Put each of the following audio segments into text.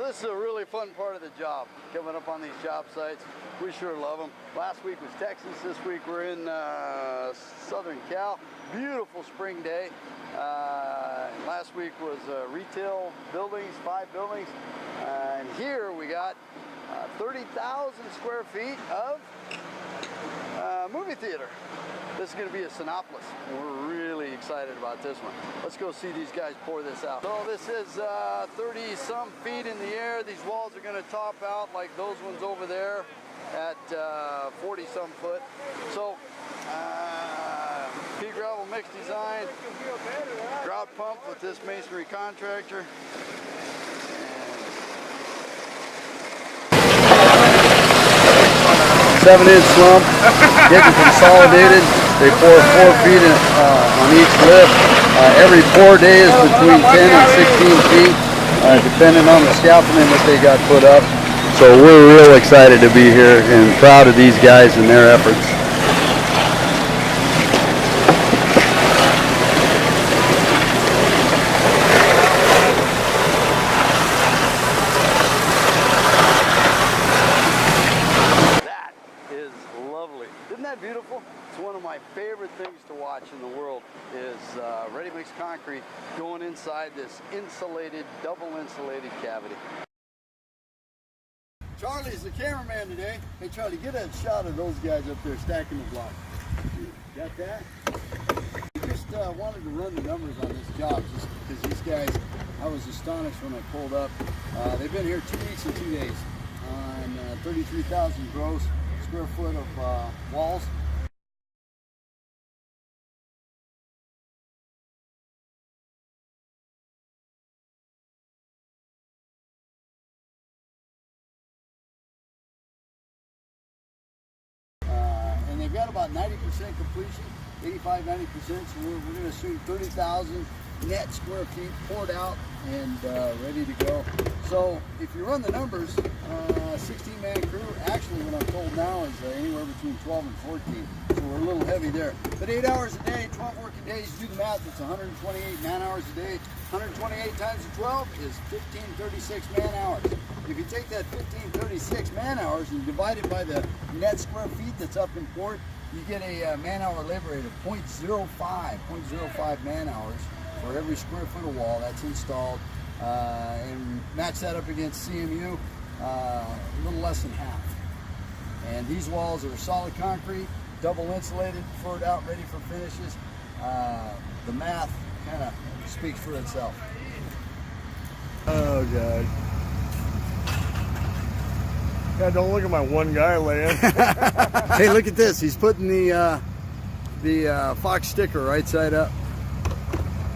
this is a really fun part of the job, coming up on these job sites. We sure love them. Last week was Texas. This week we're in Southern Cal. Beautiful spring day. Last week was retail buildings, 5 buildings. And here we got 30,000 square feet of movie theater. This is going to be a Cinepolis, and we're really excited about this one. Let's go see these guys pour this out. So this is 30-some feet in the air. These walls are going to top out like those ones over there at 40-some foot. So pea gravel mix design, grout pump with this Masonry contractor. 7-inch slump, getting consolidated. They pour 4 feet on each lift. Every pour day is between 10 and 16 feet, depending on the scaffolding that they got put up. So we're real excited to be here and proud of these guys and their efforts. Isn't that beautiful? It's one of my favorite things to watch in the world is ready-mix concrete going inside this insulated, double insulated cavity. Charlie's the cameraman today. Hey Charlie, get a shot of those guys up there stacking the block. Got that? I just wanted to run the numbers on this job just because these guys, I was astonished when I pulled up. They've been here 2 weeks and 2 days on 33,000 gross square foot of walls. And they've got about 90% completion, 85-90%, so we're going to assume 30,000 net square feet poured out and ready to go. So if you run the numbers, 16-man crew, actually what I'm told now is anywhere between 12 and 14, so we're a little heavy there. But 8 hours a day, 12 working days, do the math, it's 128 man-hours a day. 128 times 12 is 1536 man-hours. If you take that 1536 man-hours and divide it by the net square feet that's up in port, you get a man-hour labor rate of 0.05 man-hours for every square foot of wall that's installed, and match that up against CMU, a little less than half. And these walls are solid concrete, double insulated, poured out, ready for finishes. The math kind of speaks for itself. Oh God. Yeah, don't look at my one guy laying. Hey, look at this. He's putting the Fox sticker right side up.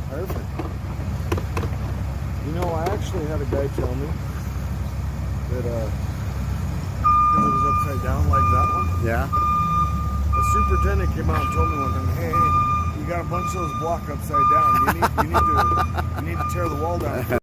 Perfect. You know, I actually had a guy tell me that because it was upside down like that one. Yeah. The superintendent came out and told me one time, hey, you got a bunch of those block upside down. You need to tear the wall down.